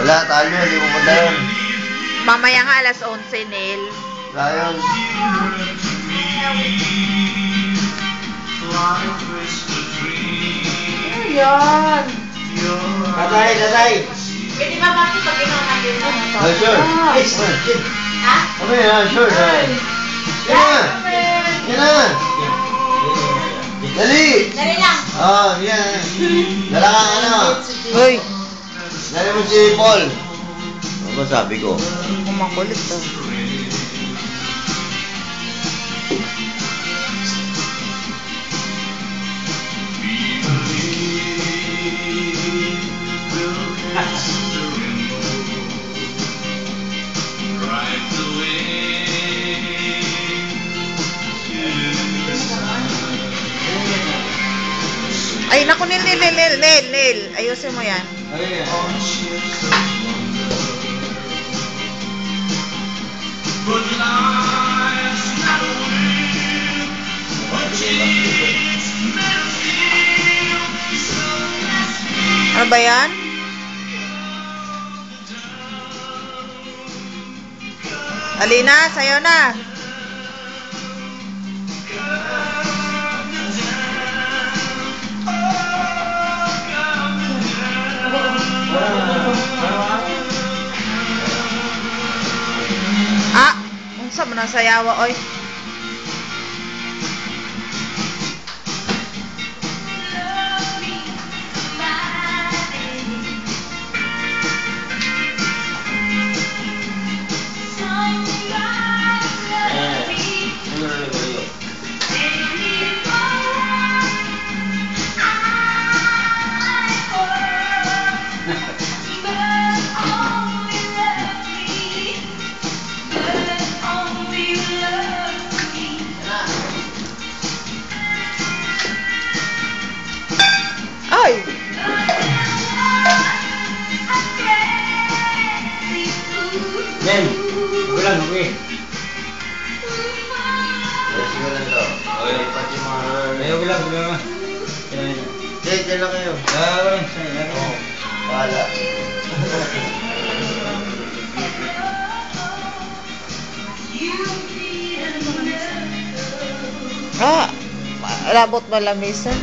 Wala, tayo, hindi mo punta yun. Mamaya nga alas 11, Neil. Wala yun. Ano yan? Tatay! Pwede ba bakit pag inuman din na ito? Oh, sure. Ha? Ano yan? Sure. Yan na! Yan na! Dali! Dali lang. Yan. Dala ka ano? Hoy, Dali mo si Paul. Ano ba sabi ko? kumakulit to. Ay, naku, Neil. Ayusin mo yan. Ano ba yan? Alina, sayo na. Unsa man ang sayawa, oy? Ay! Nen, ulang okay. Sige lang ito. Okay, pati mga... Ayo ulang. Diyan lang kayo. Ulang saya. Wala. Labot ba lamisan?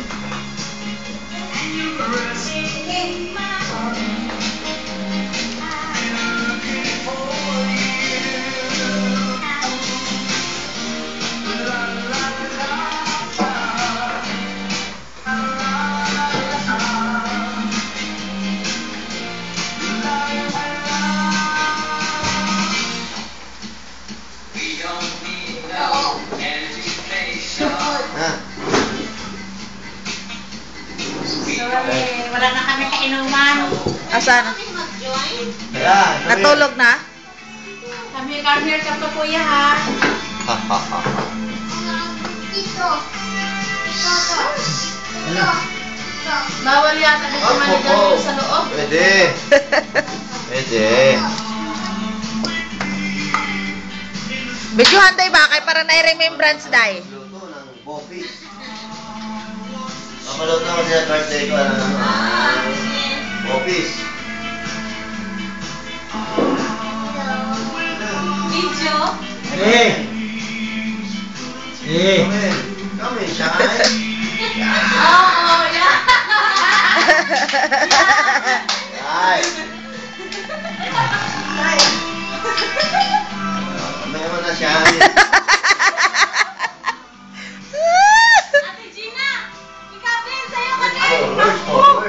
Wala na kami kainuman. Asan? Kaya, Natulog na? Come here ka pa kuya ha. Bawal yata dito manigaw sa loob. Pwede. Videohan tayo ba? Kay para na-remembrance day. Luto ng bopis. Mapaluto ako sa birthday ko ng bopis. Video. Come in, Shai. Oh, yeah. Ay. Kamaya mo na, Shai. Ate Gina, ikaw din sa'yo ka din. Where's Paul?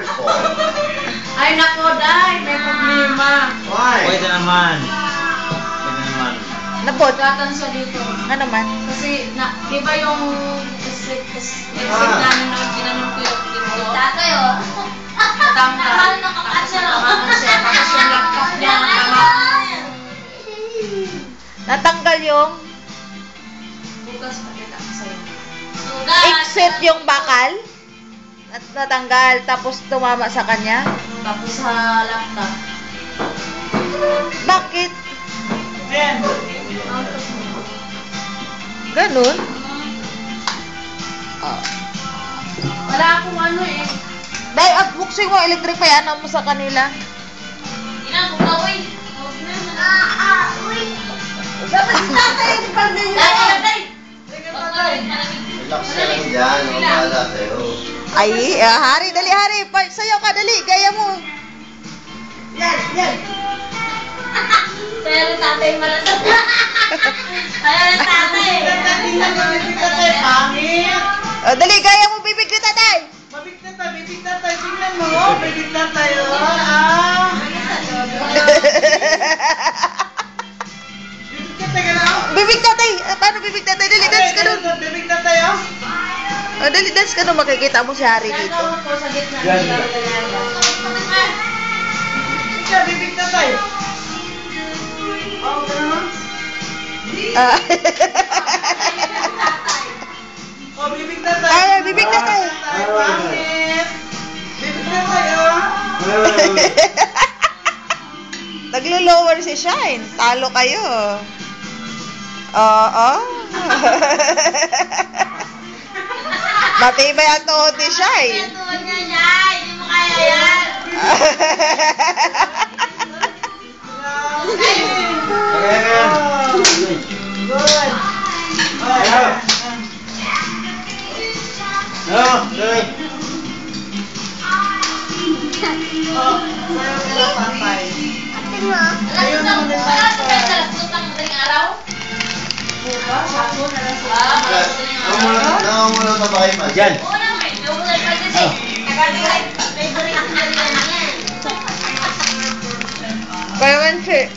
Ay nako, Day, may problema. Why? Pwede naman. Napot? Gatan siya dito. Ano naman? Kasi, di ba yung namin na ginanong ko yung dito? Tatay, oh. Natanggal. Tapos natamaan siya. Tapos yung laptop niya natamaan. Natanggal yung Bukas pakita ko sa'yo. exit yung bakal? Natanggal, tapos tumama sa kanya? Tapos sa laptop. Bakit? Ganun? Wala akong ano eh. Dahil at buksin mo, electric pa yan mo sa kanila. na, bumawi. Dapat si tatay, di pa na yun. Relax ka lang dyan. Wala sa'yo. Ay, Hari, dali, Hari. Sayo ka, dali. Gaya mo. Yan, yan. Kaya ng tatay malasap. Kaya ng tatay. Tingnan mo, bibig na tayo, pangit. Dali, gaya mo, bibig ni tatay. Mabig na tayo, bibig na tayo. Tingnan mo, bibig na tayo. Ah. Bibig na tayo na. Bibig tatay. Paano bibig tatay? Dali, dance ka doon. Bibig na tayo. Dali, dance ka doon. Makikita mo si Hari dito. po sa gitna. Yan. Ika, bibig na tayo. Oh, gano'n. Ah. Oh, bibig na tayo. Ay, bibig na tayo. Pangit. Bibig na tayo. Naglo-lower si Shine. Talo kayo. Oo. Matibay ang tuhod ni Shine. Tuwan niya siya. Hindi mo kaya yan. Good. Ayaw. No, sorry. Oh, sayo ka na, tatay. Alas naman alas ng madaling araw? Bukas, hapon, alas Nangungulo na ba kayo pa? Yan. Oo naman. May ulan pa dyan eh. Tagal-tagal. May balik na rin yan. Kaya man siya.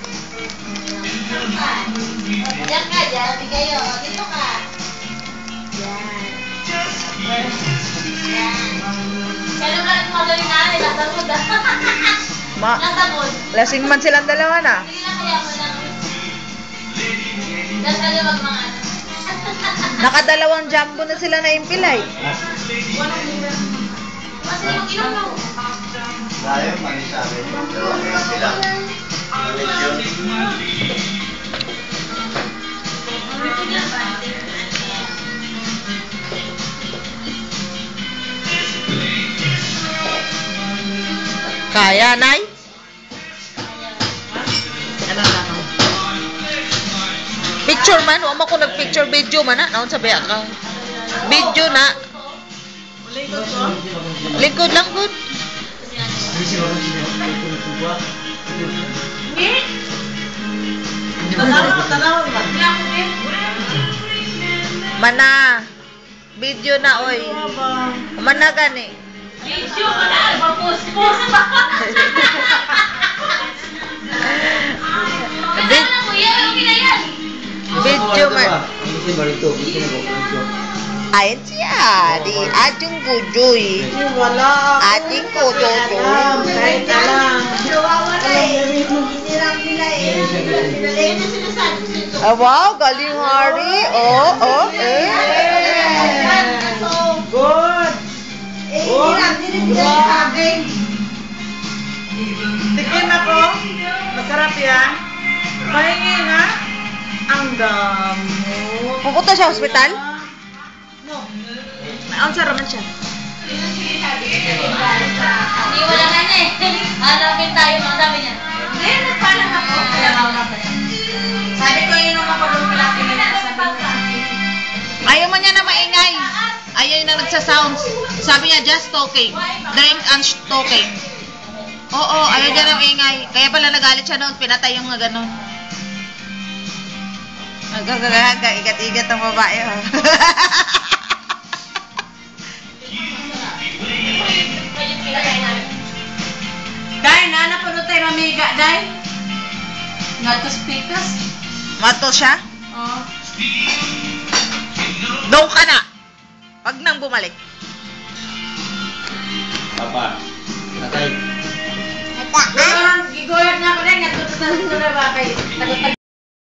Diyan ka, diyan. Di kayo. Dito ka. Yan. Yan. Kailan ka rin magaling na rin. Nasagod ah. Nasagod. Lasing man silang dalawa na. Sige lang kaya mo lang. Diyan ka na magmanga. Nakadalawang jumbo na sila na impilay. Kasi mag-inom mo. Tayo, mali sa amin. Dalawang ngayon sila. Kaya, Nay? Picture man, wala ko nag-picture video man na. Naon sabi ka? Video na. Ulikot ko. Lingkod lang good. Tanaw ba? Mana. Video na oy. Mana gani. Video ka na. Mag-post-post pa. Ano na mo yan? Okay na yan. Video man. Ini sih baru itu. Ini baru. Ayun siya. Di ating bujoy. Wala ako. Ating kujojoy. Alam, kahit alam. Wow, galing Hari. Oh, eh. Good. Tikim ako. Masarap yan. Pahingi nga. Ang damo. Pupunta siya hospital? No. Ang sarap man siya. Hindi wala na eh. Hanapin tayo. Ang sabi niya. Hindi, nagpalang ako. Kaya sabi ko yun ang mapagod pala. Ayaw man niya na maingay. Ayaw na nagsa-sounds. Sabi niya, just talking. Drink and talking. Oo, ayaw niya na maingay. Kaya pala nagalit siya noon. Pinatay yung mga ganon. Nagagagaga, igat-igat ang babae. Oh. Dahil na, napanood tayo mamiga, dahil. Nga to speakers. Mato siya? Oo. Doon ka na. Pag nang bumalik. Apa? Natay. Gigoyat na ako rin. Nga to na ba kay